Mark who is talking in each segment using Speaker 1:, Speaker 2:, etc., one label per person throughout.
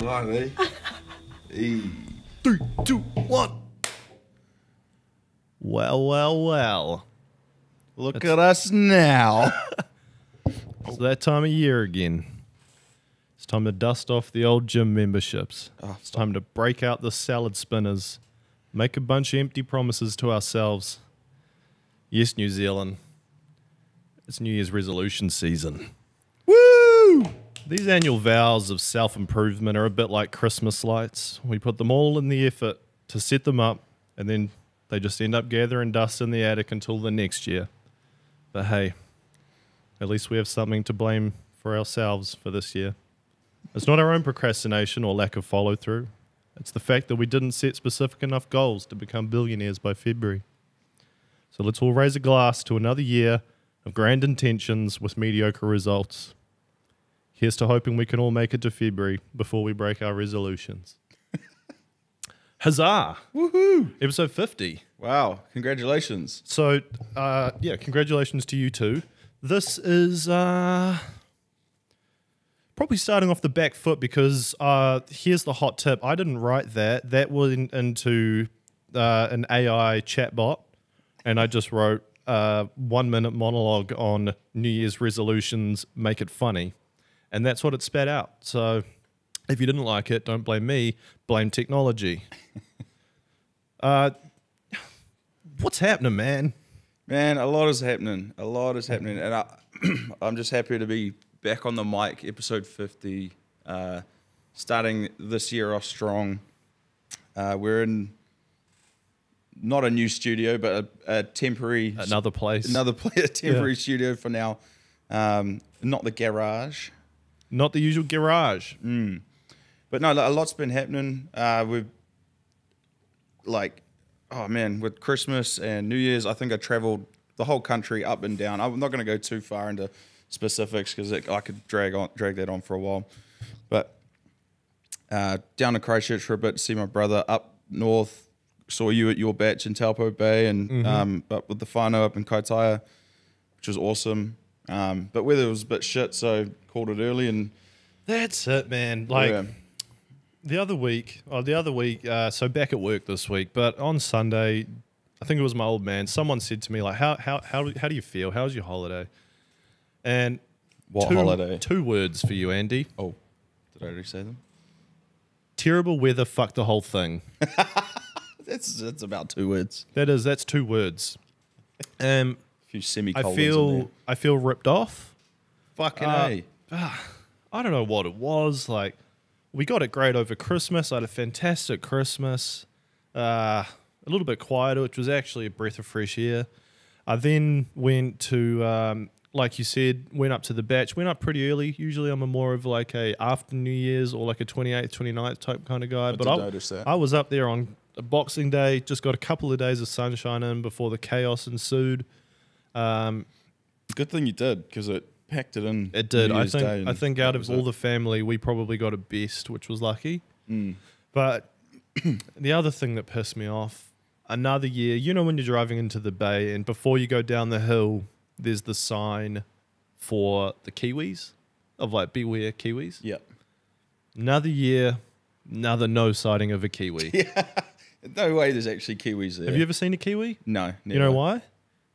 Speaker 1: on, eh? Hey.
Speaker 2: 3, 2, 1. Well, well, well.
Speaker 1: Look at us now.
Speaker 2: It's that time of year again. It's time to dust off the old gym memberships. It's time to break out the salad spinners. Make a bunch of empty promises to ourselves. Yes, New Zealand. It's New Year's resolution season.
Speaker 1: Woo!
Speaker 2: These annual vows of self-improvement are a bit like Christmas lights. We put them all in the effort to set them up, and then they just end up gathering dust in the attic until the next year. But hey, at least we have something to blame for ourselves for this year. It's not our own procrastination or lack of follow-through. It's the fact that we didn't set specific enough goals to become billionaires by February. So let's all raise a glass to another year of grand intentions with mediocre results. Here's to hoping we can all make it to February before we break our resolutions. Huzzah!
Speaker 1: Woohoo!
Speaker 2: Episode 50.
Speaker 1: Wow, congratulations.
Speaker 2: So, yeah, congratulations to you too. This is probably starting off the back foot because here's the hot tip. I didn't write that. That went into an AI chatbot, and I just wrote 1 minute monologue on New Year's resolutions, make it funny. And that's what it spat out. So if you didn't like it, don't blame me, blame technology. What's happening, man?
Speaker 1: Man, a lot is happening. A lot is happening. And I'm just happy to be back on the mic, episode 50, starting this year off strong. We're in not a new studio, but a temporary...
Speaker 2: Another place.
Speaker 1: A temporary studio for now. Not the garage.
Speaker 2: Not the usual garage.
Speaker 1: But no, a lot's been happening. We've, like, oh man, with Christmas and New Year's, I think I traveled the whole country up and down. I'm not going to go too far into specifics because I could drag that on for a while. But down to Christchurch for a bit to see my brother, up north, saw you at your batch in Taupo Bay, and but with the whānau up in Kaitaia, which was awesome. But weather was a bit shit, so called it early. And
Speaker 2: that's it, man. Like the other week, so back at work this week, but on Sunday, I think it was my old man, someone said to me, like, how do you feel? How's your holiday? And
Speaker 1: holiday?
Speaker 2: 2 words for you, Andy.
Speaker 1: Oh, did I already say them?
Speaker 2: Terrible weather, fuck the whole thing.
Speaker 1: That's about 2 words.
Speaker 2: That's 2 words.
Speaker 1: A few semicolons in there.
Speaker 2: I feel ripped off.
Speaker 1: Fucking A.
Speaker 2: I don't know what it was. Like, we got it great over Christmas. I had a fantastic Christmas. A little bit quieter, which was actually a breath of fresh air. I then went to, like you said, went up to the batch. Went up pretty early. Usually I'm more of like a after New Year's or like a 28th, 29th type kind of guy.
Speaker 1: I did notice that.
Speaker 2: I was up there on Boxing Day. Just got a couple of days of sunshine in before the chaos ensued.
Speaker 1: Good thing you did, because it packed it in.
Speaker 2: It did.
Speaker 1: I
Speaker 2: think out of all the family, we probably got it best, which was lucky. But the other thing that pissed me off, another year, you know when you're driving into the bay and before you go down the hill, there's the sign for the Kiwis, of like, beware Kiwis.
Speaker 1: Yep.
Speaker 2: Another year, another no sighting of a Kiwi.
Speaker 1: Yeah. No way there's actually Kiwis there.
Speaker 2: Have you ever seen a Kiwi?
Speaker 1: No, never.
Speaker 2: You know why?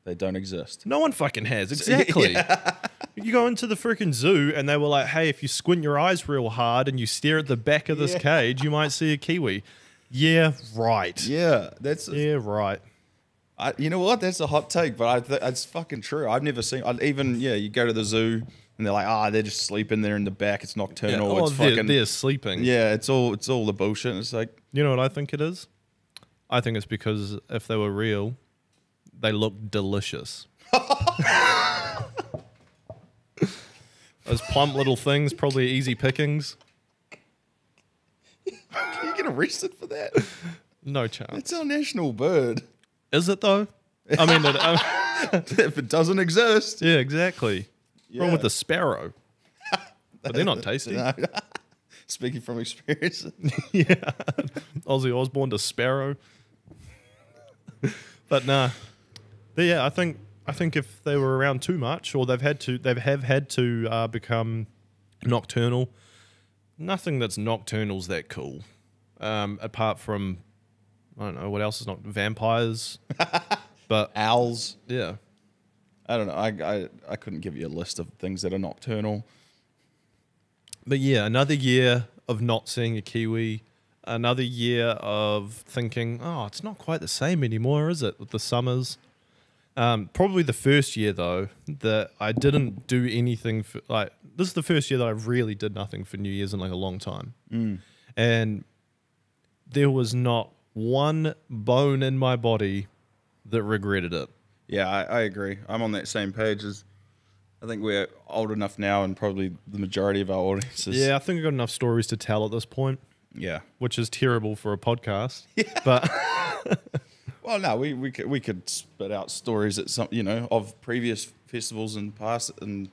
Speaker 1: They don't exist.
Speaker 2: No one fucking has. Exactly.
Speaker 1: Yeah.
Speaker 2: You go into the freaking zoo and they were like, hey, if you squint your eyes real hard and you stare at the back of this cage, you might see a Kiwi. Yeah, right.
Speaker 1: Yeah,
Speaker 2: yeah, right.
Speaker 1: You know what? That's a hot take, but it's fucking true. I've never seen. You go to the zoo and they're like, they're just sleeping there in the back. It's nocturnal.
Speaker 2: Yeah. Oh,
Speaker 1: it's
Speaker 2: they're sleeping.
Speaker 1: Yeah, it's all the bullshit. And it's like,
Speaker 2: you know what I think it is? I think it's because if they were real, they look delicious. Those plump little things, probably easy pickings.
Speaker 1: Can you get arrested for that?
Speaker 2: No chance.
Speaker 1: It's our national bird.
Speaker 2: Is it though? I mean,
Speaker 1: if it doesn't exist.
Speaker 2: Yeah, exactly.
Speaker 1: Yeah.
Speaker 2: Wrong with the sparrow. But they're not tasty.
Speaker 1: No. Speaking from experience.
Speaker 2: Yeah. Ozzy Osbourne to sparrow. But nah. But yeah, I think if they were around too much, or they have had to become nocturnal, nothing that's nocturnal's that cool. Apart from, I don't know, what else is not vampires. But
Speaker 1: Owls.
Speaker 2: yeah.
Speaker 1: I don't know. I couldn't give you a list of things that are nocturnal.
Speaker 2: But yeah, another year of not seeing a kiwi. Another year of thinking, oh, it's not quite the same anymore, is it, with the summers? Probably the first year, though, that I didn't do anything for, like, this is the first year that I really did nothing for New Year's in like a long time. And there was not one bone in my body that regretted it.
Speaker 1: Yeah, I agree. I'm on that same page as, I think we're old enough now, and probably the majority of our audiences.
Speaker 2: Yeah, I think I've got enough stories to tell at this point.
Speaker 1: Yeah.
Speaker 2: Which is terrible for a podcast. Yeah. But
Speaker 1: well, no, we could spit out stories at some, of previous festivals and past and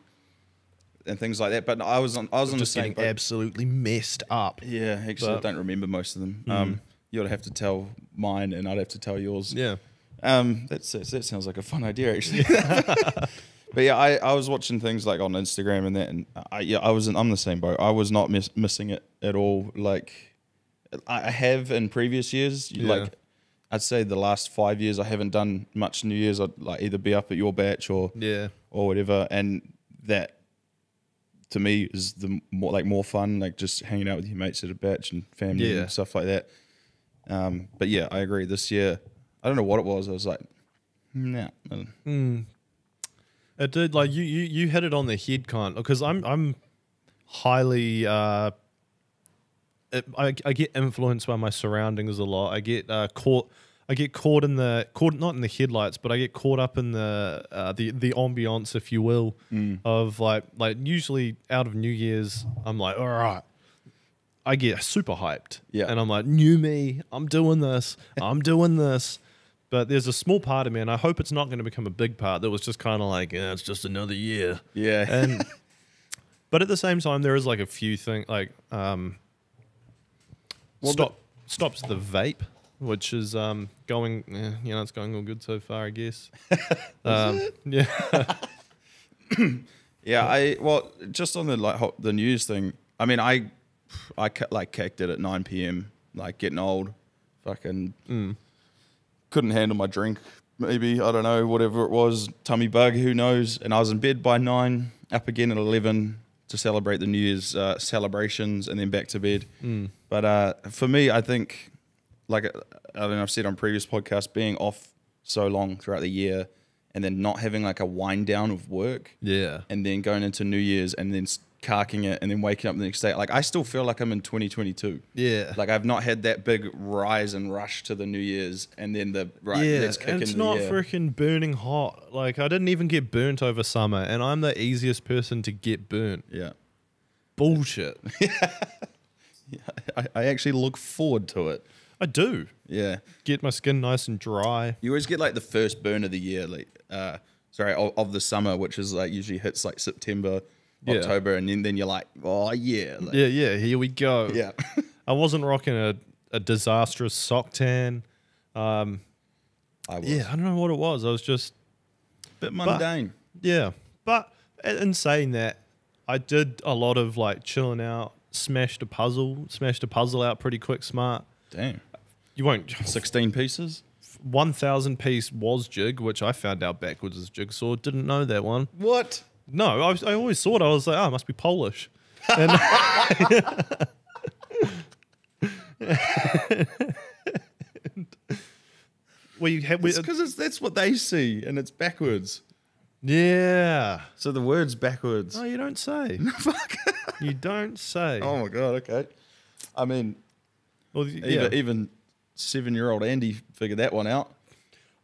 Speaker 1: things like that. But I was on the same boat.
Speaker 2: Absolutely messed up.
Speaker 1: Yeah, actually, I don't remember most of them. You'd have to tell mine, and I'd have to tell yours.
Speaker 2: Yeah.
Speaker 1: That sounds like a fun idea, actually. But yeah, I was watching things like on Instagram and that, and I'm the same boat. I was not missing it at all. Like I have in previous years. Like I'd say the last 5 years, I haven't done much New Year's. I'd like either be up at your batch or whatever, and that to me is the more fun, like just hanging out with your mates at a batch and family and stuff like that. But yeah, I agree. This year, I don't know what it was. I was like, nah.
Speaker 2: It did, like you hit it on the head, kind, because I'm highly I get influenced by my surroundings a lot. I get caught in not in the headlights, but I get caught up in the ambiance, if you will, of like usually out of New Year's, I'm like, all right, I get super hyped, and I'm like, new me, I'm doing this. But there's a small part of me, and I hope it's not going to become a big part, that was just kind of like, it's just another year.
Speaker 1: Yeah.
Speaker 2: But at the same time, there is like a few things, like stops the vape, which is going, it's going all good so far, I guess. Yeah.
Speaker 1: Yeah, just on the news thing, I mean, I kicked it at 9 p.m, like getting old, fucking... Couldn't handle my drink, maybe, I don't know, whatever it was, tummy bug, who knows. And I was in bed by 9, up again at 11 to celebrate the New Year's celebrations, and then back to bed. But for me, I think, like I've said on previous podcasts, being off so long throughout the year and then not having like a wind down of work, and then going into New Year's and then carking it and then waking up the next day, like I still feel like I'm in 2022. Like I've not had that big rise and rush to the New Year's, and then let's kick
Speaker 2: and
Speaker 1: it's
Speaker 2: not freaking burning hot. Like I didn't even get burnt over summer, and I'm the easiest person to get burnt. Bullshit.
Speaker 1: I actually look forward to it.
Speaker 2: I do.
Speaker 1: Yeah,
Speaker 2: get my skin nice and dry.
Speaker 1: You always get like the first burn of the year, like of the summer, which is like usually hits like September, October, and then you're like, oh yeah,
Speaker 2: here we go. I wasn't rocking a disastrous sock tan. I was. I don't know what it was. I was just
Speaker 1: a bit mundane.
Speaker 2: But in saying that, I did a lot of like chilling out, smashed a puzzle out pretty quick, smart.
Speaker 1: Damn.
Speaker 2: You won't
Speaker 1: 16 pieces.
Speaker 2: 1,000 piece was jig, which I found out backwards is jigsaw. Didn't know that one.
Speaker 1: What?
Speaker 2: No, I always thought, I was like, it must be Polish. And
Speaker 1: it's because that's what they see, and it's backwards.
Speaker 2: Yeah.
Speaker 1: So the word's backwards.
Speaker 2: Oh, you don't say.
Speaker 1: Fuck.
Speaker 2: You don't say.
Speaker 1: Oh my god. Okay. I mean, well, even 7-year-old Andy figured that one out.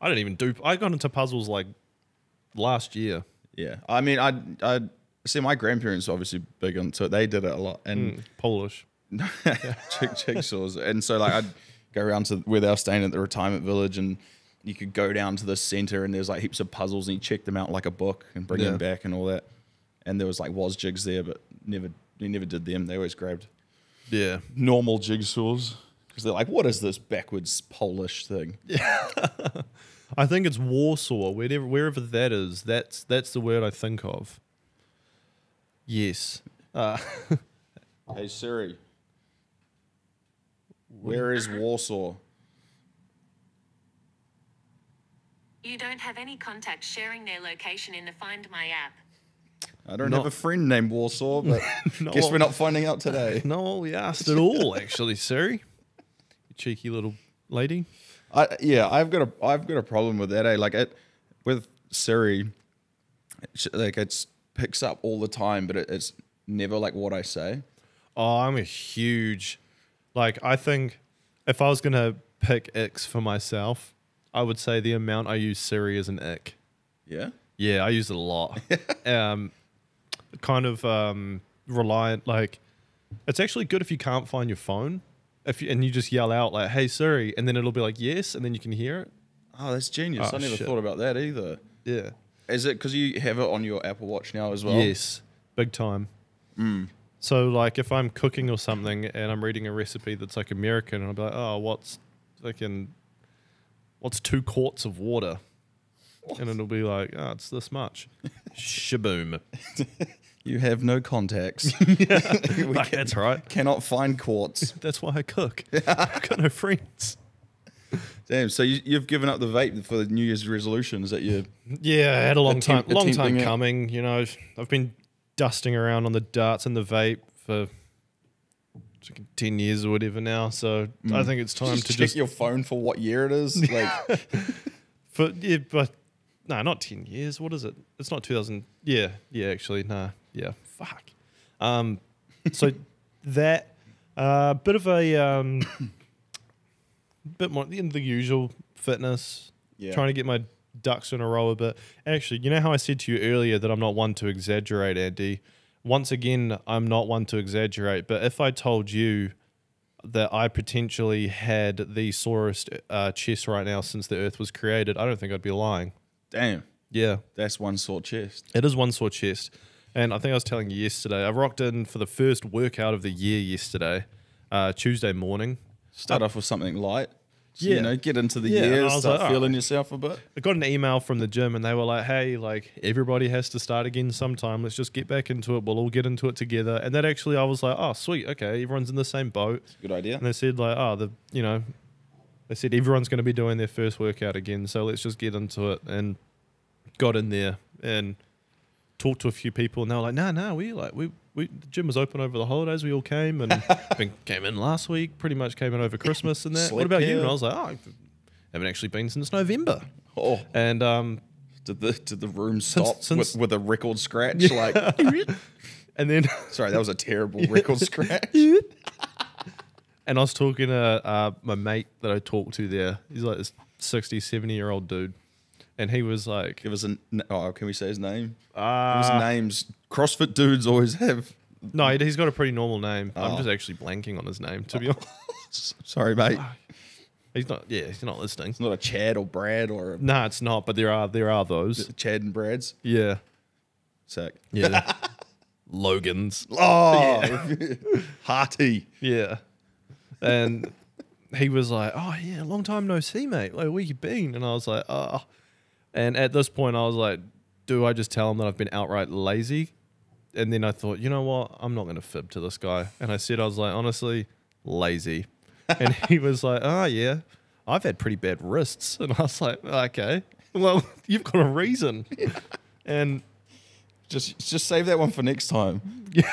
Speaker 2: I got into puzzles like last year.
Speaker 1: Yeah. I mean, I see my grandparents are obviously big into it. They did it a lot. And
Speaker 2: Polish.
Speaker 1: Jigsaws. And so like I'd go around to where they were staying at the retirement village, and you could go down to the center and there's like heaps of puzzles, and you check them out like a book and bring them back and all that. And there was like jigs there, but we never did them. They always grabbed normal jigsaws, because they're like, what is this backwards Polish thing?
Speaker 2: Yeah. I think it's Warsaw, wherever that is. That's the word I think of. Yes.
Speaker 1: Hey Siri, where is Warsaw?
Speaker 3: You don't have any contacts sharing their location in the Find My app.
Speaker 1: I don't have a friend named Warsaw, but
Speaker 2: No.
Speaker 1: guess we're not finding out today.
Speaker 2: No, we asked it all, actually, Siri. You cheeky little lady.
Speaker 1: I've got a problem with that. Like with Siri, it's picks up all the time, but it's never like what I say.
Speaker 2: Oh, I'm a huge, like, I think if I was going to pick icks for myself, I would say the amount I use Siri is an ick.
Speaker 1: Yeah.
Speaker 2: Yeah, I use it a lot. Kind of reliant, like, it's actually good if you can't find your phone. And you just yell out like, "Hey Siri," and then it'll be like, "Yes," and then you can hear it.
Speaker 1: Oh, that's genius.
Speaker 2: Oh,
Speaker 1: I never
Speaker 2: shit.
Speaker 1: thought about that either.
Speaker 2: Yeah.
Speaker 1: Is it because you have it on your Apple Watch now as well?
Speaker 2: Yes, big time. So like if I'm cooking or something and I'm reading a recipe that's like American, and I'll be like, "Oh, what's 2 quarts of water?" And it'll be like, "Oh, it's this much." Shaboom.
Speaker 1: You have no contacts.
Speaker 2: Like, that's right.
Speaker 1: Cannot find quartz.
Speaker 2: That's why I cook. I've got no friends.
Speaker 1: Damn. So you've given up the vape for the New Year's resolutions that you.
Speaker 2: Yeah, I had a long time
Speaker 1: attempting it.
Speaker 2: coming. You know, I've been dusting around on the darts and the vape for 10 years or whatever now. So I think it's time to
Speaker 1: check
Speaker 2: just
Speaker 1: your phone for what year it is. Like,
Speaker 2: but no, not 10 years. What is it? It's not 2000. Yeah, actually, nah, yeah, fuck. So that bit of a bit more than the usual fitness.
Speaker 1: Yeah.
Speaker 2: Trying to get my ducks in a row a bit. Actually, you know how I said to you earlier that I'm not one to exaggerate, Andy? Once again, I'm not one to exaggerate, but if I told you that I potentially had the sorest chest right now since the earth was created, I don't think I'd be lying.
Speaker 1: damn,
Speaker 2: Yeah,
Speaker 1: that's one sore chest.
Speaker 2: it is one sore chest. And I think I was telling you yesterday, I rocked in for the first workout of the year yesterday, Tuesday morning.
Speaker 1: Start off with something light. So,
Speaker 2: Yeah.
Speaker 1: get into the
Speaker 2: Yeah, and
Speaker 1: year,
Speaker 2: I was
Speaker 1: start
Speaker 2: like,
Speaker 1: feeling yourself a bit.
Speaker 2: I got an email from the gym and they were like, "Hey, like everybody has to start again sometime. Let's just get back into it. We'll all get into it together." And that actually, I was like, "Oh, sweet. Okay. Everyone's in the same boat."
Speaker 1: Good idea.
Speaker 2: And they said like, they said everyone's going to be doing their first workout again. So let's just get into it, and got in there and talked to a few people and they were like, "No, we the gym was open over the holidays. We all came and came in last week, pretty much came in over Christmas and that. What
Speaker 1: Slept
Speaker 2: about you?"
Speaker 1: here.
Speaker 2: And I was like, "Oh, I haven't actually been since November."
Speaker 1: Oh,
Speaker 2: And
Speaker 1: did the room stop
Speaker 2: since-
Speaker 1: with a record scratch? Like,
Speaker 2: and then
Speaker 1: sorry, that was a terrible record scratch.
Speaker 2: and I was talking to my mate that I talked to there. He's like this 60, 70-year-old dude. And he was like,
Speaker 1: Give us can we say his name? Give us names. CrossFit dudes always have.
Speaker 2: no, he's got a pretty normal name. I'm just actually blanking on his name, to be honest.
Speaker 1: Sorry, mate.
Speaker 2: He's not listening.
Speaker 1: It's not a Chad or Brad or a
Speaker 2: No, it's not, but there are those.
Speaker 1: Chad and Brad's.
Speaker 2: Yeah.
Speaker 1: Sick.
Speaker 2: Yeah. Logans.
Speaker 1: Oh, hearty.
Speaker 2: Yeah. And he was like, "Oh, yeah, long time no see, mate. Like, where you been?" And I was like, "Oh." And at this point, I was like, do I just tell him that I've been outright lazy? And then I thought, you know what? I'm not going to fib to this guy. And I said, I was like, honestly, lazy. And he was like, "Oh, yeah, I've had pretty bad wrists." And I was like, "Okay, well, you've got a reason." And
Speaker 1: Just save that one for next time.
Speaker 2: yeah,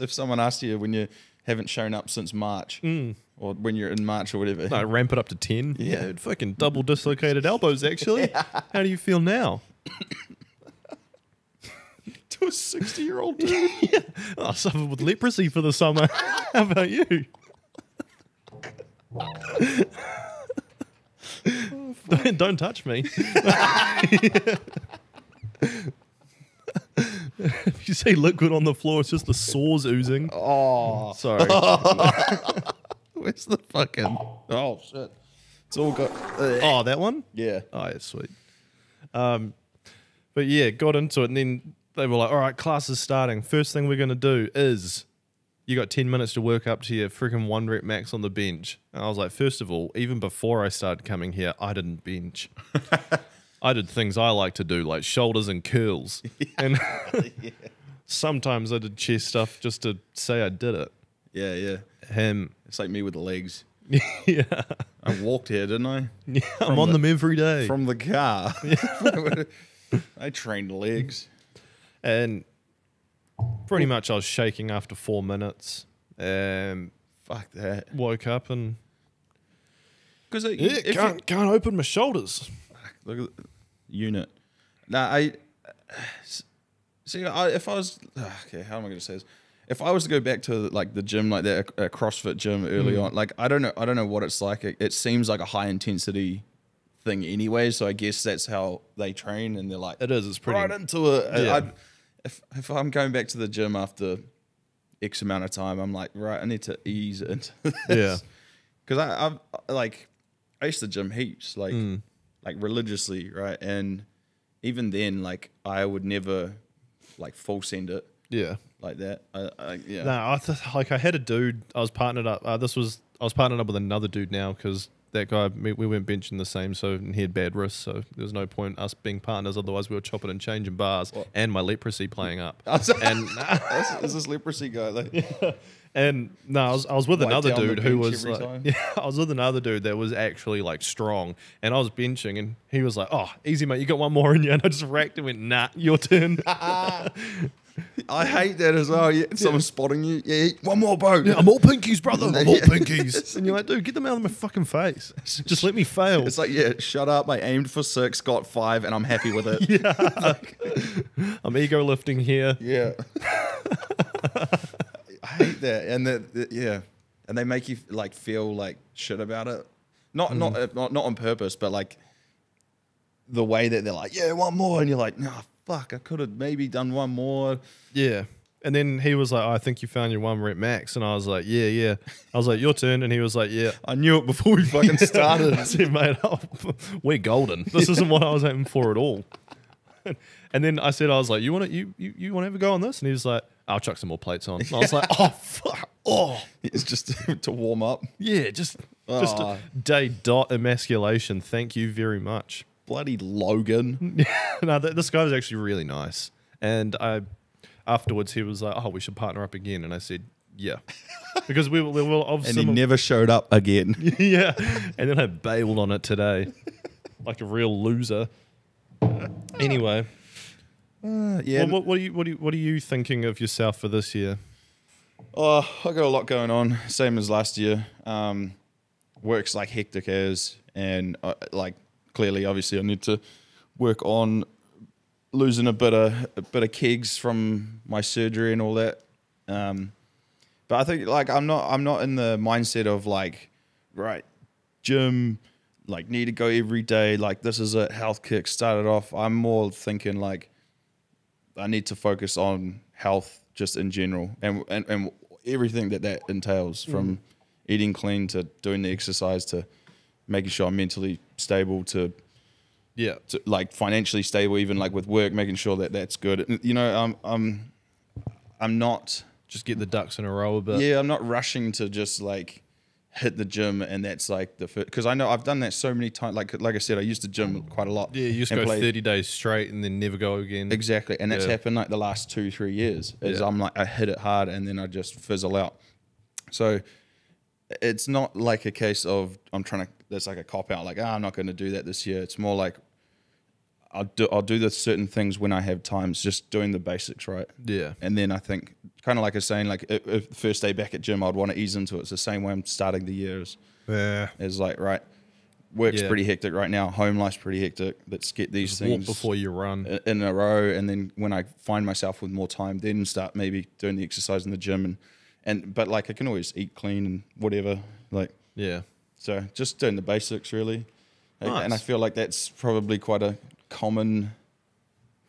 Speaker 1: If someone asks you when you haven't shown up since March, or when you're in March or whatever.
Speaker 2: no, ramp it up to 10.
Speaker 1: Yeah.
Speaker 2: Fucking double dislocated elbows, actually. How do you feel now?
Speaker 1: To a 60-year-old dude.
Speaker 2: I suffered with leprosy for the summer. How about you? Don't touch me. If you see liquid on the floor, it's just the sores oozing.
Speaker 1: Oh,
Speaker 2: Sorry.
Speaker 1: where's the fucking? Oh shit! It's all got.
Speaker 2: Oh, that one?
Speaker 1: Yeah.
Speaker 2: Oh, yeah, sweet. But yeah, got into it, and then they were like, "All right, class is starting. First thing we're going to do is you got 10 minutes to work up to your freaking 1 rep max on the bench." And I was like, first of all, even before I started coming here, I didn't bench. I did things I like to do, like shoulders and curls. And sometimes I did chest stuff just to say I did it.
Speaker 1: Yeah.
Speaker 2: Him,
Speaker 1: It's like me with the legs.
Speaker 2: yeah,
Speaker 1: I walked here, didn't I?
Speaker 2: I'm on them every day.
Speaker 1: From the car. I trained legs.
Speaker 2: And pretty much I was shaking after 4 minutes.
Speaker 1: Fuck that.
Speaker 2: Woke up and
Speaker 1: Because
Speaker 2: can't open my shoulders.
Speaker 1: look at the unit. Nah, if I was okay, how am I going to say this? If I was to go back to like the gym like that, a CrossFit gym early on, like I don't know what it's like. It seems like a high intensity thing anyway, so I guess that's how they train, and they're like,
Speaker 2: It is. It's pretty.
Speaker 1: right into it.
Speaker 2: Yeah.
Speaker 1: If I'm going back to the gym after X amount of time, I'm like, right, I need to ease into this.
Speaker 2: Yeah.
Speaker 1: Because I used to gym heaps, like religiously, right? And even then, like I would never like full send it
Speaker 2: Yeah.
Speaker 1: like that. Yeah.
Speaker 2: No, I had a dude. I was partnered up. I was partnered up with another dude now because that guy we weren't benching the same, so and he had bad wrists, so there was no point us being partners. Otherwise, we were chopping and changing bars, and my leprosy playing up. And
Speaker 1: Is this leprosy guy? Like,
Speaker 2: and no, I was with
Speaker 1: Wipe
Speaker 2: another
Speaker 1: down the
Speaker 2: dude who
Speaker 1: bench
Speaker 2: was
Speaker 1: every
Speaker 2: like,
Speaker 1: time?
Speaker 2: yeah, I was with another dude that was actually like strong, and I was benching, and he was like, "Oh, easy mate, you got one more in you," and I just racked and went, "Nah, your turn."
Speaker 1: I hate that as well. Yeah, someone's spotting you. Yeah, one more boat.
Speaker 2: I'm all pinkies, brother. I'm all
Speaker 1: Yeah.
Speaker 2: pinkies. And you're like, dude, get them out of my fucking face. Just let me fail.
Speaker 1: It's like, yeah, shut up. I aimed for 6, got 5, and I'm happy with it.
Speaker 2: I'm ego lifting here.
Speaker 1: Yeah. I hate that. And yeah. And they make you like feel like shit about it. Not on purpose, but like the way that they're like, yeah, one more. And you're like, nah, fuck, I could have maybe done one more.
Speaker 2: Yeah. And then he was like, I think you found your 1 rep max. And I was like, yeah. I was like, your turn. And he was like, yeah.
Speaker 1: I knew it before we fucking started.
Speaker 2: I said, mate, we're golden. This isn't what I was aiming for at all. And then I said, I was like, you want to have a go on this? And he was like, I'll chuck some more plates on. And I was like, oh, fuck. Oh.
Speaker 1: It's just to warm up.
Speaker 2: Yeah, just
Speaker 1: Oh.
Speaker 2: a day dot emasculation. Thank you very much.
Speaker 1: Bloody Logan.
Speaker 2: No, this guy was actually really nice. And afterwards he was like, oh, we should partner up again. And I said, yeah. Because we were of
Speaker 1: And he never showed up again.
Speaker 2: yeah. And then I bailed on it today. Like a real loser. Anyway.
Speaker 1: Yeah.
Speaker 2: Well, what are you thinking of yourself for this year?
Speaker 1: Oh, I got a lot going on. Same as last year. Work's like hectic as, and like clearly, obviously, I need to work on losing a bit of kegs from my surgery and all that. But I think like I'm not in the mindset of like, right, gym, like need to go every day. Like this is a health kick. Started off. I'm more thinking like I need to focus on health just in general and everything that entails, from eating clean to doing the exercise to making sure I'm mentally stable to like financially stable, even like with work, making sure that that's good. You know, I'm not
Speaker 2: Just get the ducks in a row a bit.
Speaker 1: I'm not rushing to just like hit the gym and that's like the first, because I know I've done that so many times. Like I said, I used to gym quite a lot.
Speaker 2: Yeah, you just
Speaker 1: and
Speaker 2: go
Speaker 1: play-
Speaker 2: 30 days straight and then never go again.
Speaker 1: Exactly, and that's
Speaker 2: Yeah.
Speaker 1: happened like the last 2-3 years. Is
Speaker 2: Yeah.
Speaker 1: I'm like I hit it hard and then I just fizzle out. So it's not like a case of I'm trying to. There's like a cop out. Like I'm not going to do that this year. It's more like I'll do the certain things when I have times. Just doing the basics right.
Speaker 2: Yeah.
Speaker 1: And then I think kind of like I was saying, like if the first day back at gym, I'd want to ease into it. It's the same way I'm starting the year.
Speaker 2: Yeah.
Speaker 1: Is like right. Work's
Speaker 2: Yeah.
Speaker 1: pretty hectic right now. Home life's pretty hectic. Let's get these
Speaker 2: Just
Speaker 1: things
Speaker 2: walk before you run.
Speaker 1: in a row, and then when I find myself with more time, then start maybe doing the exercise in the gym, but like I can always eat clean and whatever, like
Speaker 2: Yeah.
Speaker 1: so just doing the basics really.
Speaker 2: Nice.
Speaker 1: And I feel like that's probably quite a common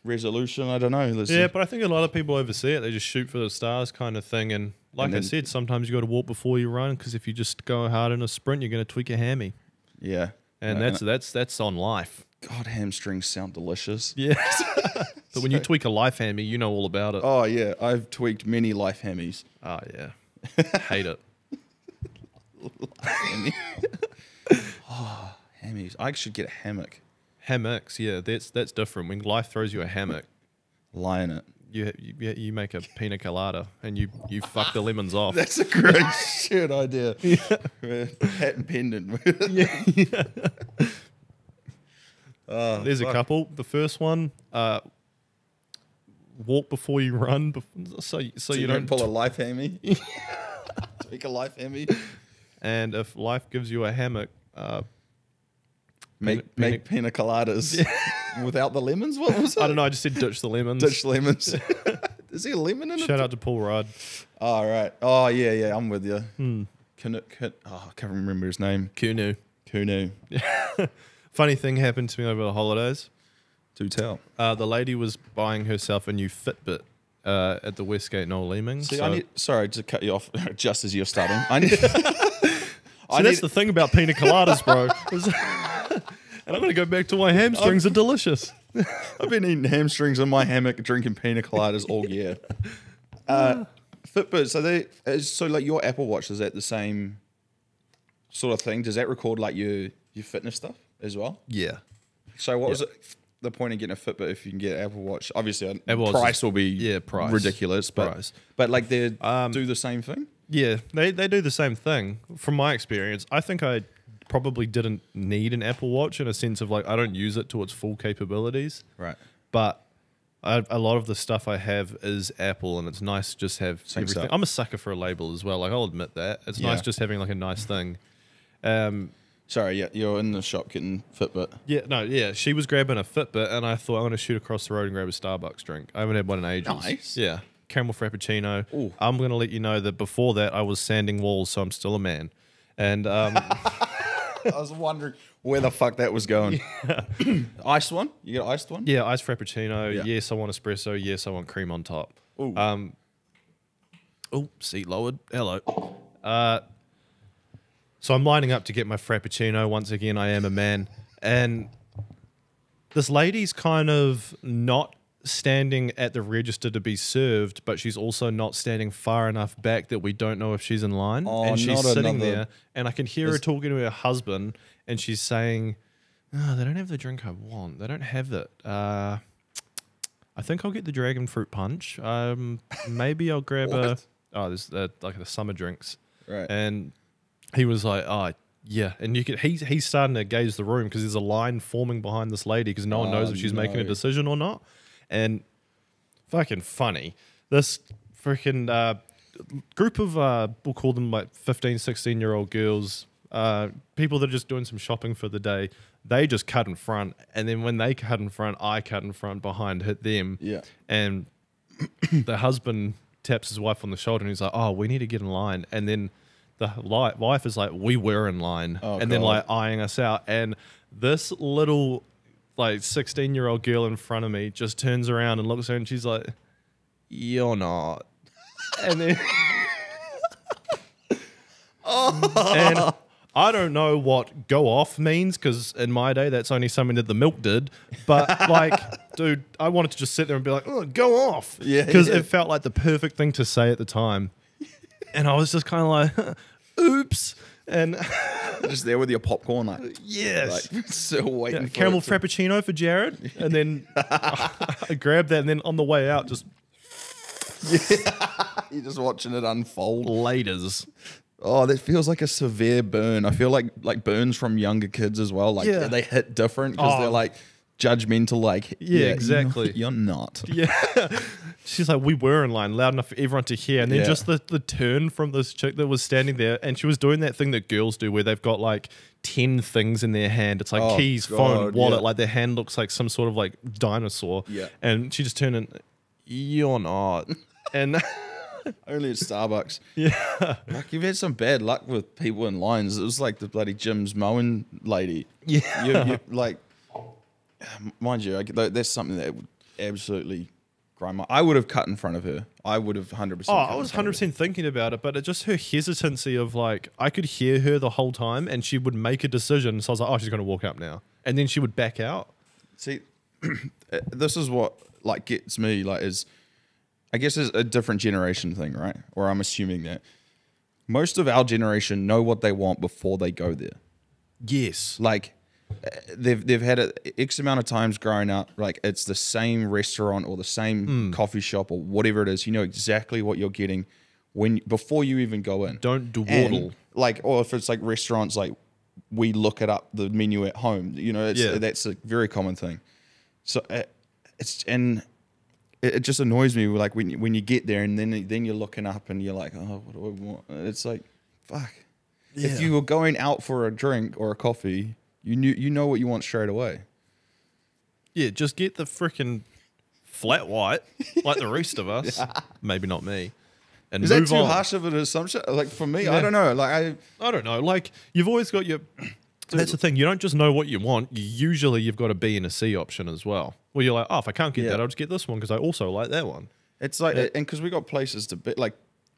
Speaker 1: resolution. I don't know.
Speaker 2: Yeah, but I think a lot of people oversee it. They just shoot for the stars kind of thing. And like
Speaker 1: And
Speaker 2: I
Speaker 1: then-
Speaker 2: said, sometimes you got to walk before you run, because if you just go hard in a sprint, you're going to tweak your hammy.
Speaker 1: yeah,
Speaker 2: And that's on life.
Speaker 1: God, hamstrings sound delicious.
Speaker 2: Yeah. But when you tweak a life hammy, you know all about it.
Speaker 1: Oh yeah, I've tweaked many life hammies.
Speaker 2: Oh, yeah. Hate it.
Speaker 1: Hammy. Oh, hammies. I should get a hammock.
Speaker 2: Hammocks, yeah, that's different. When life throws you a hammock,
Speaker 1: Lie in it.
Speaker 2: you make a pina colada and you fuck the lemons off.
Speaker 1: That's a great shit idea. Hat and pendant.
Speaker 2: There's a couple. The first one, walk before you run, so you don't
Speaker 1: pull a life hammy. Take a life hammy.
Speaker 2: And if life gives you a hammock,
Speaker 1: make pina coladas without the lemons. What was it?
Speaker 2: I don't know. I just said ditch the lemons.
Speaker 1: Ditch lemons. Is there a lemon in it?
Speaker 2: Shout out to Paul Rudd.
Speaker 1: Oh, right. Oh, yeah. I'm with you. I can't remember his name.
Speaker 2: Kunu.
Speaker 1: Funny
Speaker 2: thing happened to me over the holidays.
Speaker 1: Do tell.
Speaker 2: The lady was buying herself a new Fitbit at the Westgate Noel Leeming.
Speaker 1: See, sorry to cut you off just as you're starting.
Speaker 2: That's the thing about pina coladas, bro. And I'm going to go back to my hamstrings are delicious.
Speaker 1: I've been eating hamstrings in my hammock, drinking pina coladas all year. Fitbit, so like your Apple Watch, is that the same sort of thing? Does that record like your fitness stuff as well?
Speaker 2: Yeah.
Speaker 1: So what was it? The point of getting a Fitbit if you can get an Apple Watch? Obviously,
Speaker 2: Apple
Speaker 1: price will be
Speaker 2: price.
Speaker 1: ridiculous, but like they do the same thing.
Speaker 2: Yeah, they do the same thing. From my experience, I think I probably didn't need an Apple Watch in a sense of like I don't use it to its full capabilities.
Speaker 1: Right.
Speaker 2: But a lot of the stuff I have is Apple, and it's nice to just have
Speaker 1: Same
Speaker 2: everything.
Speaker 1: stuff.
Speaker 2: I'm a sucker for a label as well. Like I'll admit that it's nice just having like a nice thing.
Speaker 1: Sorry, yeah, you're in the shop getting Fitbit.
Speaker 2: She was grabbing a Fitbit, and I thought I'm going to shoot across the road and grab a Starbucks drink. I haven't had one in ages.
Speaker 1: Nice.
Speaker 2: Yeah, caramel frappuccino.
Speaker 1: Ooh.
Speaker 2: I'm going to let you know that before that I was sanding walls, so I'm still a man. And
Speaker 1: I was wondering where the fuck that was going. Iced one? You get an iced one?
Speaker 2: Yeah, iced frappuccino.
Speaker 1: Yeah.
Speaker 2: Yes, I want espresso. Yes, I want cream on top.
Speaker 1: Ooh.
Speaker 2: Seat lowered. Hello. So I'm lining up to get my frappuccino. Once again, I am a man. And this lady's kind of not standing at the register to be served, but she's also not standing far enough back that we don't know if she's in line.
Speaker 1: Oh,
Speaker 2: and she's
Speaker 1: not
Speaker 2: sitting
Speaker 1: another-
Speaker 2: there, and I can hear her talking to her husband, and she's saying, "Oh, they don't have the drink I want. They don't have it. I think I'll get the dragon fruit punch. Maybe I'll grab
Speaker 1: What?
Speaker 2: there's like the summer drinks."
Speaker 1: Right.
Speaker 2: And he was like, "Oh, yeah." And you could he's starting to gaze the room because there's a line forming behind this lady because no one knows if she's making a
Speaker 1: no.
Speaker 2: decision or not. And fucking funny. This freaking group of, we'll call them like 15, 16-year-old girls, people that are just doing some shopping for the day, they just cut in front. And then when they cut in front, I cut in front behind, hit them.
Speaker 1: Yeah.
Speaker 2: And the husband taps his wife on the shoulder and he's like, "Oh, we need to get in line." And then the wife is like, "We were in line." And then
Speaker 1: God.
Speaker 2: like eyeing us out. And this little like 16-year-old girl in front of me just turns around and looks at her and she's like, "You're not." And then and I don't know what "go off" means because in my day that's only something that the milk did. But like, dude, I wanted to just sit there and be like, "Oh, go off,"
Speaker 1: Yeah,
Speaker 2: because
Speaker 1: yeah.
Speaker 2: it felt like the perfect thing to say at the time. And I was just kind of like, "Oops." And
Speaker 1: Just there with your popcorn, like,
Speaker 2: yes.
Speaker 1: like still waiting for
Speaker 2: Caramel
Speaker 1: it to-
Speaker 2: frappuccino for Jared, and then I grabbed that, and then on the way out, just
Speaker 1: You're just watching it unfold.
Speaker 2: laters.
Speaker 1: Oh, that feels like a severe burn. I feel like burns from younger kids as well. Like
Speaker 2: Yeah.
Speaker 1: they hit different because
Speaker 2: Oh.
Speaker 1: they're like judgmental. Like
Speaker 2: exactly.
Speaker 1: You're not.
Speaker 2: Yeah, she's like, "We were in line, loud enough for everyone to hear," and then
Speaker 1: Yeah.
Speaker 2: just the turn from this chick that was standing there, and she was doing that thing that girls do, where they've got like 10 things in their hand. It's like
Speaker 1: Oh,
Speaker 2: keys,
Speaker 1: God,
Speaker 2: phone, wallet.
Speaker 1: yeah.
Speaker 2: Like their hand looks like some sort of like dinosaur.
Speaker 1: Yeah.
Speaker 2: and she just turned and, "You're not," and.
Speaker 1: Only at Starbucks.
Speaker 2: Yeah.
Speaker 1: Like you've had some bad luck with people in lines. It was like the bloody Jim's mowing lady.
Speaker 2: Yeah.
Speaker 1: You like, mind you, that's something that would absolutely grind my. I would have cut in front of her. I would have 100%.
Speaker 2: Oh, I was 100% thinking about it, but it just her hesitancy of like, I could hear her the whole time and she would make a decision. So I was like, "Oh, she's going to walk up now." And then she would back out.
Speaker 1: See, this is what like gets me. Like, is I guess it's a different generation thing, right? Or I'm assuming that most of our generation know what they want before they go there.
Speaker 2: Yes.
Speaker 1: Like they've had it X amount of times growing up. Like it's the same restaurant or the same coffee shop or whatever it is. You know exactly what you're getting before you even go in.
Speaker 2: Don't dawdle.
Speaker 1: And, like, or if it's like restaurants, like we look it up the menu at home. You know, that's a very common thing. So it just annoys me. Like when you get there and then you're looking up and you're like, oh, what do I want? It's like, fuck.
Speaker 2: Yeah.
Speaker 1: If you were going out for a drink or a coffee, you know what you want straight away.
Speaker 2: Yeah, just get the freaking flat white like the rest of us. Maybe not me. And
Speaker 1: Is
Speaker 2: move
Speaker 1: that too
Speaker 2: on.
Speaker 1: harsh of an assumption? Like for me,
Speaker 2: Yeah.
Speaker 1: I don't know. Like
Speaker 2: I don't know. Like you've always got your. That's the thing. You don't just know what you want. Usually, you've got a B and a C option as well. Where you're like, oh, if I can't get that, I'll just get this one because I also like that one.
Speaker 1: it's like, and because we got places to be, like,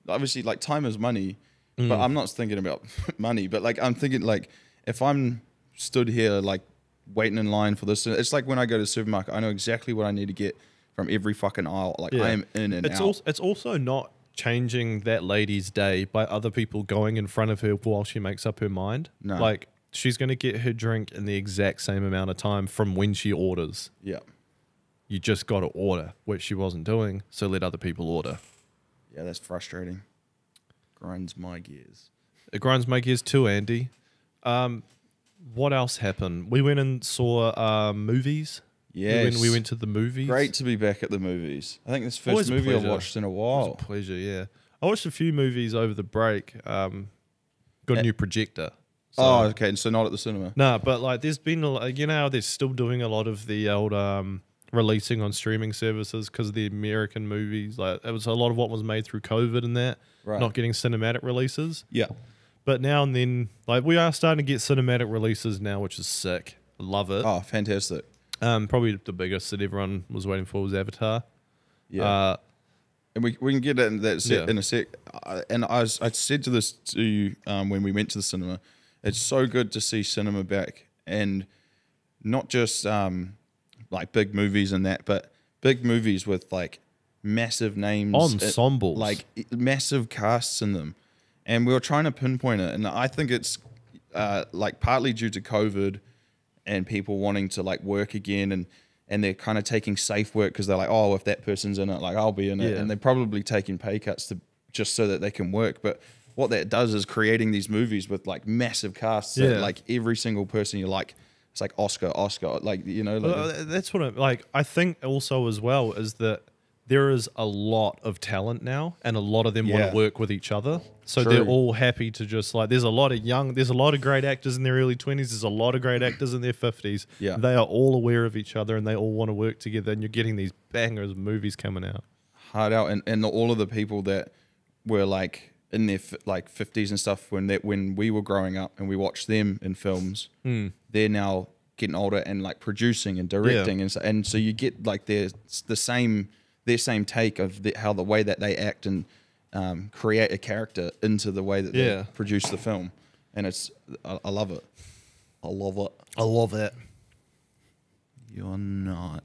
Speaker 1: obviously, like time is money, but I'm not thinking about money. But like I'm thinking like if I'm stood here like waiting in line for this, it's like when I go to the supermarket, I know exactly what I need to get from every fucking aisle. Like I am in and out.
Speaker 2: It's also not changing that lady's day by other people going in front of her while she makes up her mind.
Speaker 1: No.
Speaker 2: Like she's going to get her drink in the exact same amount of time from when she orders.
Speaker 1: Yeah.
Speaker 2: You just got to order, which she wasn't doing, so let other people order.
Speaker 1: Yeah, that's frustrating. Grinds my gears.
Speaker 2: It grinds my gears too, Andy. What else happened? We went and saw movies.
Speaker 1: Yes.
Speaker 2: We went to the movies.
Speaker 1: Great to be back at the movies. I think this first
Speaker 2: Always a
Speaker 1: movie I've
Speaker 2: pleasure.
Speaker 1: watched in a
Speaker 2: It was
Speaker 1: while.
Speaker 2: a pleasure, yeah. I watched a few movies over the break. Got a new projector. So,
Speaker 1: Oh, okay. And so not at the cinema.
Speaker 2: no, but like there's been, you know, how they're still doing a lot of the old releasing on streaming services because of the American movies. Like it was a lot of what was made through COVID and that,
Speaker 1: Right.
Speaker 2: not getting cinematic releases.
Speaker 1: Yeah.
Speaker 2: But now and then, like we are starting to get cinematic releases now, which is sick. I love it.
Speaker 1: Oh, fantastic.
Speaker 2: Probably the biggest that everyone was waiting for was Avatar.
Speaker 1: Yeah. And we can get into that
Speaker 2: Yeah.
Speaker 1: in a sec. And I said to this to you when we went to the cinema. It's so good to see cinema back, and not just like big movies and that, but big movies with like massive names,
Speaker 2: Ensembles.
Speaker 1: like massive casts in them. And we were trying to pinpoint it, and I think it's like partly due to COVID and people wanting to like work again, and they're kind of taking safe work because they're like, oh, if that person's in it, like I'll be in it,
Speaker 2: Yeah.
Speaker 1: and they're probably taking pay cuts to just so that they can work. But what that does is creating these movies with like massive casts, that,
Speaker 2: Yeah.
Speaker 1: like every single person you like, it's like Oscar, like you know, like,
Speaker 2: Well, that's what I think also as well is that there is a lot of talent now and a lot of them want
Speaker 1: Yeah.
Speaker 2: to work with each other. So
Speaker 1: True.
Speaker 2: they're all happy to just like, there's a lot of great actors in their early 20s. There's a lot of great actors in their 50s.
Speaker 1: Yeah.
Speaker 2: They are all aware of each other and they all want to work together. And you're getting these bangers of movies coming out.
Speaker 1: hard out, and all of the people that were like in their like 50s and stuff when we were growing up and we watched them in films, they're now getting older and like producing and directing, and so you get like their same take of how the way that they act and create a character into the way that
Speaker 2: Yeah.
Speaker 1: they produce the film, and I love it. I love it.
Speaker 2: I love it.
Speaker 1: You're not.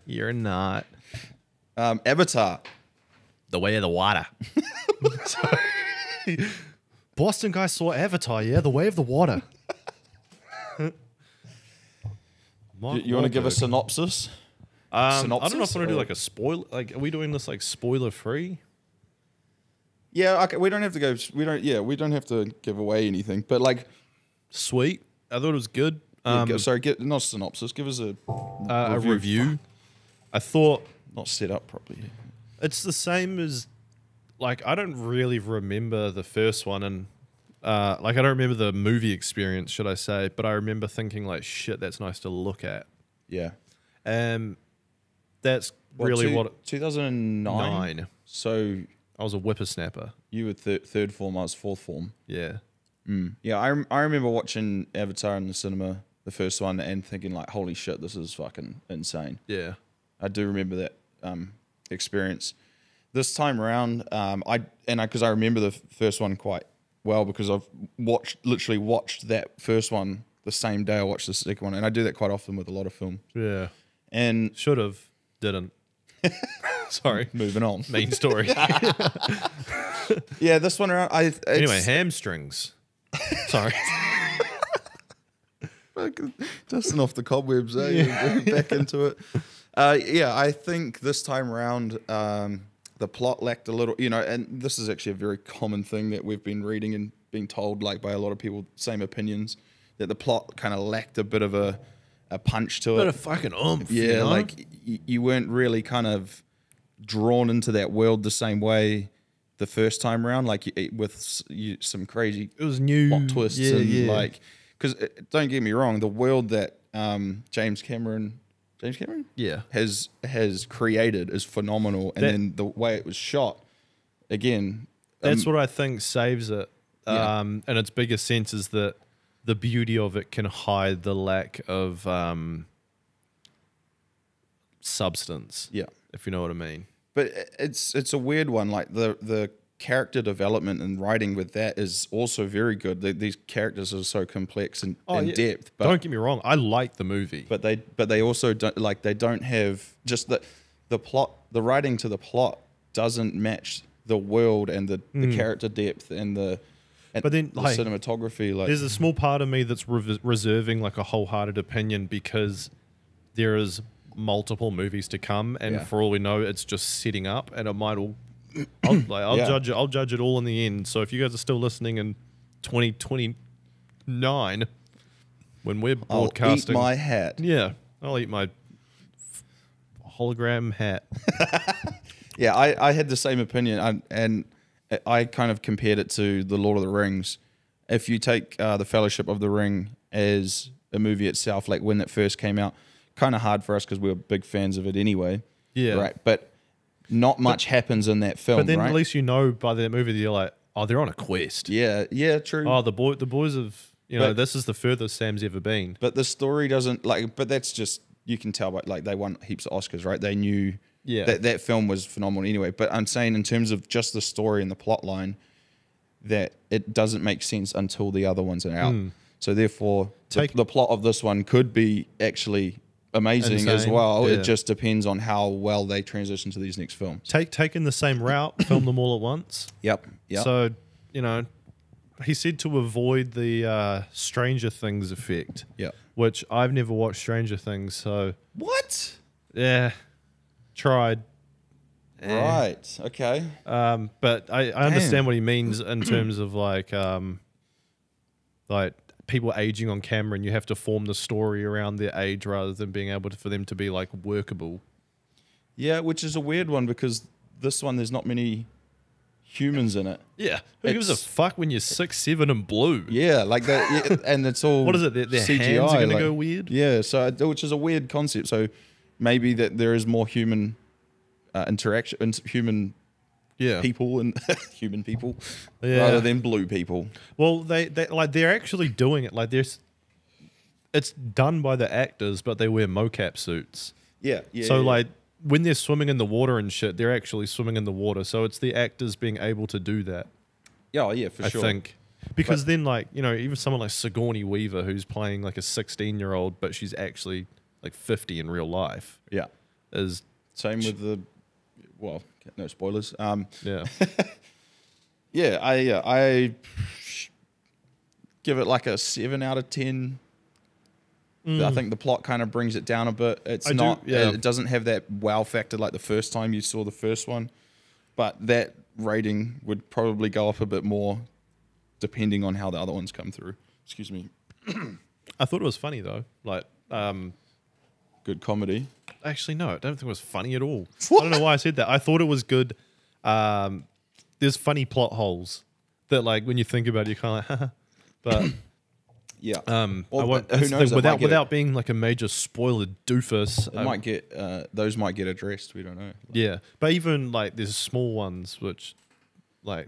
Speaker 2: You're not.
Speaker 1: Avatar.
Speaker 2: The way of the water. Boston guy saw Avatar, yeah? The way of the water.
Speaker 1: You want to give a synopsis?
Speaker 2: I don't know if I
Speaker 1: synopsis,
Speaker 2: want to do
Speaker 1: or-
Speaker 2: like a spoiler. Like, are we doing this like spoiler free?
Speaker 1: Yeah, okay. We don't have to go. We don't have to give away anything. But like,
Speaker 2: Sweet. I thought it was good.
Speaker 1: get not a synopsis. Give us a
Speaker 2: A review. I thought
Speaker 1: not set up properly.
Speaker 2: it's the same as, like, I don't really remember the first one, and like I don't remember the movie experience, should I say? But I remember thinking like, shit, that's nice to look at.
Speaker 1: Yeah.
Speaker 2: That's really what
Speaker 1: 2009.
Speaker 2: 9.
Speaker 1: So
Speaker 2: I was a whippersnapper.
Speaker 1: you were third form. I was fourth form.
Speaker 2: Yeah.
Speaker 1: Yeah, I remember watching Avatar in the cinema, the first one, and thinking like, holy shit, this is fucking insane.
Speaker 2: Yeah.
Speaker 1: I do remember that experience. This time around, because I remember the first one quite well because I've literally watched that first one the same day I watched the second one, and I do that quite often with a lot of film.
Speaker 2: Yeah.
Speaker 1: And
Speaker 2: Should have. Didn't. Sorry.
Speaker 1: moving on.
Speaker 2: Main story.
Speaker 1: Yeah, this one around.
Speaker 2: Anyway, hamstrings. Sorry.
Speaker 1: Dusting off the cobwebs, back into it. Yeah, I think this time around, the plot lacked a little, and this is actually a very common thing that we've been reading and being told, like, by a lot of people, same opinions, that the plot kind of lacked a bit of a punch to it.
Speaker 2: Bit of fucking oomph.
Speaker 1: Yeah,
Speaker 2: you know?
Speaker 1: like you weren't really kind of drawn into that world the same way the first time around, like with some crazy
Speaker 2: it was new
Speaker 1: plot twists
Speaker 2: yeah.
Speaker 1: like, because don't get me wrong, the world that James Cameron
Speaker 2: Yeah.
Speaker 1: has created is phenomenal, and then the way it was shot, again,
Speaker 2: That's what I think saves it.
Speaker 1: Yeah.
Speaker 2: And its biggest sense is that the beauty of it can hide the lack of substance.
Speaker 1: yeah.
Speaker 2: If you know what I mean.
Speaker 1: But it's a weird one. Like the character development and writing with that is also very good. These characters are so complex and in depth. But
Speaker 2: don't get me wrong, I like the movie.
Speaker 1: but they also don't, like, they don't have just the plot. The writing to the plot doesn't match the world and the character depth and
Speaker 2: But then,
Speaker 1: the
Speaker 2: like,
Speaker 1: cinematography. Like,
Speaker 2: there's a small part of me that's reserving like a wholehearted opinion because there is multiple movies to come, and
Speaker 1: Yeah.
Speaker 2: for all we know, it's just setting up, and it might all. I'll
Speaker 1: Yeah.
Speaker 2: judge it. I'll judge it all in the end. So if you guys are still listening in 2029, when we're
Speaker 1: I'll eat
Speaker 2: broadcasting,
Speaker 1: my hat.
Speaker 2: yeah, I'll eat my hologram hat.
Speaker 1: Yeah, I had the same opinion, and I kind of compared it to The Lord of the Rings. If you take The Fellowship of the Ring as a movie itself, like when it first came out, kind of hard for us because we were big fans of it anyway.
Speaker 2: Yeah.
Speaker 1: Right, but not much happens in that film,
Speaker 2: But then
Speaker 1: right?
Speaker 2: at least you know by that movie that you're like, oh, they're on a quest.
Speaker 1: yeah, true.
Speaker 2: Oh, the boys have,
Speaker 1: But-
Speaker 2: this is the furthest Sam's ever been.
Speaker 1: But the story doesn't, like, but that's just, you can tell by, like, they won heaps of Oscars, right? They knew
Speaker 2: Yeah.
Speaker 1: that film was phenomenal anyway. But I'm saying in terms of just the story and the plot line, that it doesn't make sense until the other ones are out. So therefore, the plot of this one could be actually amazing as
Speaker 2: Insane.
Speaker 1: well.
Speaker 2: Yeah.
Speaker 1: It just depends on how well they transition to these next films.
Speaker 2: Taking the same route, film them all at once.
Speaker 1: Yep.
Speaker 2: So, he said to avoid the Stranger Things effect.
Speaker 1: Yep.
Speaker 2: Which I've never watched Stranger Things, so
Speaker 1: What?
Speaker 2: yeah, tried.
Speaker 1: Right. Okay.
Speaker 2: But I understand what he means in terms of like people aging on camera, and you have to form the story around their age rather than being able for them to be like workable.
Speaker 1: Yeah, which is a weird one because this one, there's not many humans in it.
Speaker 2: Yeah, who gives a
Speaker 1: It's-
Speaker 2: fuck when you're 6'7" and blue?
Speaker 1: Yeah, like that, yeah, and it's all
Speaker 2: What is it? Their hands
Speaker 1: CGI,
Speaker 2: are going to
Speaker 1: like-
Speaker 2: go weird.
Speaker 1: Yeah, so which is a weird concept. So maybe that there is more human interaction, and human
Speaker 2: Yeah.
Speaker 1: people and human people
Speaker 2: Yeah.
Speaker 1: rather than blue people.
Speaker 2: Well, they're actually doing it. Like it's done by the actors, but they wear mocap suits.
Speaker 1: Yeah.
Speaker 2: So like when they're swimming in the water and shit, they're actually swimming in the water. So it's the actors being able to do that.
Speaker 1: yeah, oh, yeah, for
Speaker 2: I
Speaker 1: sure.
Speaker 2: think. Because then like, even someone like Sigourney Weaver who's playing like a 16-year-old, but she's actually like 50 in real life
Speaker 1: Yeah.
Speaker 2: is
Speaker 1: Same with the, well, no spoilers.
Speaker 2: yeah.
Speaker 1: Yeah, I give it like a 7 out of 10. I think the plot kind of brings it down a bit. It's
Speaker 2: I do,
Speaker 1: not.
Speaker 2: yeah.
Speaker 1: It doesn't have that wow factor like the first time you saw the first one, but that rating would probably go up a bit more, depending on how the other ones come through. Excuse me.
Speaker 2: I thought it was funny though. Like
Speaker 1: Good comedy.
Speaker 2: actually, no, I don't think it was funny at all. I don't know why I said that. I thought it was good. There's funny plot holes that, like, when you think about it, you're kind of like, but
Speaker 1: Yeah.
Speaker 2: I
Speaker 1: Or,
Speaker 2: won't,
Speaker 1: who knows?
Speaker 2: without being like a major spoiler doofus.
Speaker 1: It might get those might get addressed. We don't know.
Speaker 2: Yeah, but even like there's small ones which, like,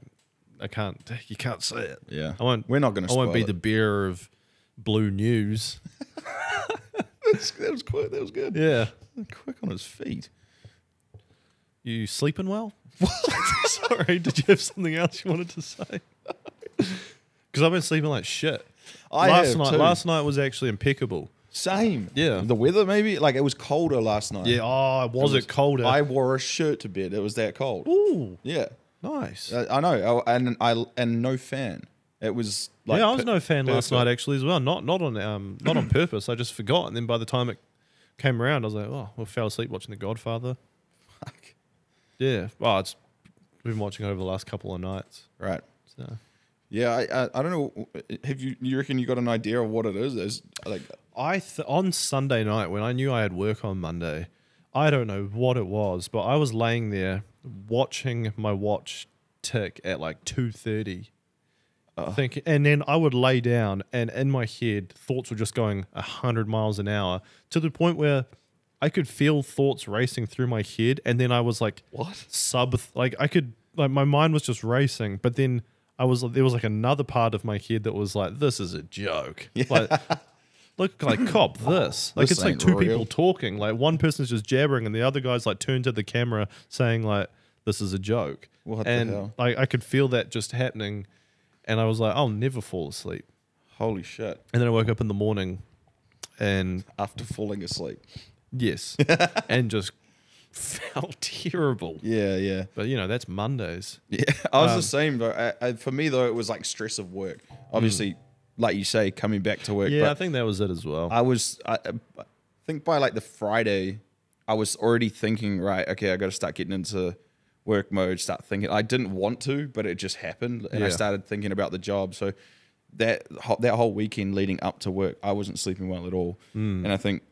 Speaker 2: you can't say it.
Speaker 1: Yeah.
Speaker 2: I won't.
Speaker 1: We're not going to.
Speaker 2: I won't be
Speaker 1: it.
Speaker 2: the bearer of blue news.
Speaker 1: That was quick. That was good.
Speaker 2: Yeah.
Speaker 1: Quick on his feet.
Speaker 2: You sleeping well? Sorry, did you have something else you wanted to say? Because I've been sleeping like shit. Last night was actually impeccable.
Speaker 1: Same.
Speaker 2: Yeah.
Speaker 1: The weather maybe like it was colder last night.
Speaker 2: Yeah. Oh, was it colder?
Speaker 1: I wore a shirt to bed. It was that cold.
Speaker 2: Ooh,
Speaker 1: Yeah.
Speaker 2: nice.
Speaker 1: I know. And no fan. It was like
Speaker 2: yeah, I was no fan last
Speaker 1: perfect.
Speaker 2: night actually as well. Not on purpose. I just forgot, and then by the time it came around, I was like, oh, I fell asleep watching The Godfather.
Speaker 1: Fuck.
Speaker 2: Yeah, well, it's been watching over the last couple of nights.
Speaker 1: Right.
Speaker 2: So
Speaker 1: Yeah, I don't know. Have you reckon you got an idea of what it is? Is like
Speaker 2: on Sunday night when I knew I had work on Monday, I don't know what it was, but I was laying there watching my watch tick at like 2:30. Thinking, and then I would lay down, and in my head, thoughts were just going 100 miles an hour to the point where I could feel thoughts racing through my head, and then I was like,
Speaker 1: What?
Speaker 2: my mind was just racing, but then there was like another part of my head that was like, this is a joke. Like, look, like, cop this. Like,
Speaker 1: This
Speaker 2: it's like
Speaker 1: ain't
Speaker 2: two
Speaker 1: real.
Speaker 2: people talking. Like, one person's just jabbering, and the other guy's like turned to the camera saying like, this is a joke.
Speaker 1: What the
Speaker 2: and
Speaker 1: hell?
Speaker 2: I could feel that just happening, and I was like, I'll never fall asleep.
Speaker 1: Holy shit!
Speaker 2: And then I woke up in the morning, and
Speaker 1: After falling asleep.
Speaker 2: yes, and just felt terrible.
Speaker 1: Yeah.
Speaker 2: But you know, that's Mondays.
Speaker 1: Yeah, I was the same though. For me though, it was like stress of work. Obviously, like you say, coming back to work.
Speaker 2: Yeah, I
Speaker 1: but
Speaker 2: think that was it as well.
Speaker 1: I think by like the Friday, I was already thinking, right, okay, I got to start getting into work mode. Start thinking. I didn't want to, but it just happened, and I
Speaker 2: Yeah.
Speaker 1: started thinking about the job. So that whole weekend leading up to work, I wasn't sleeping well at all, and I think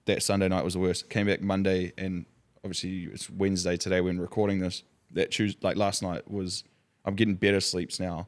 Speaker 1: that Sunday night was the worst. Came back Monday, and obviously it's Wednesday today when recording this. That Tuesday, like last night, was I'm getting better sleeps now.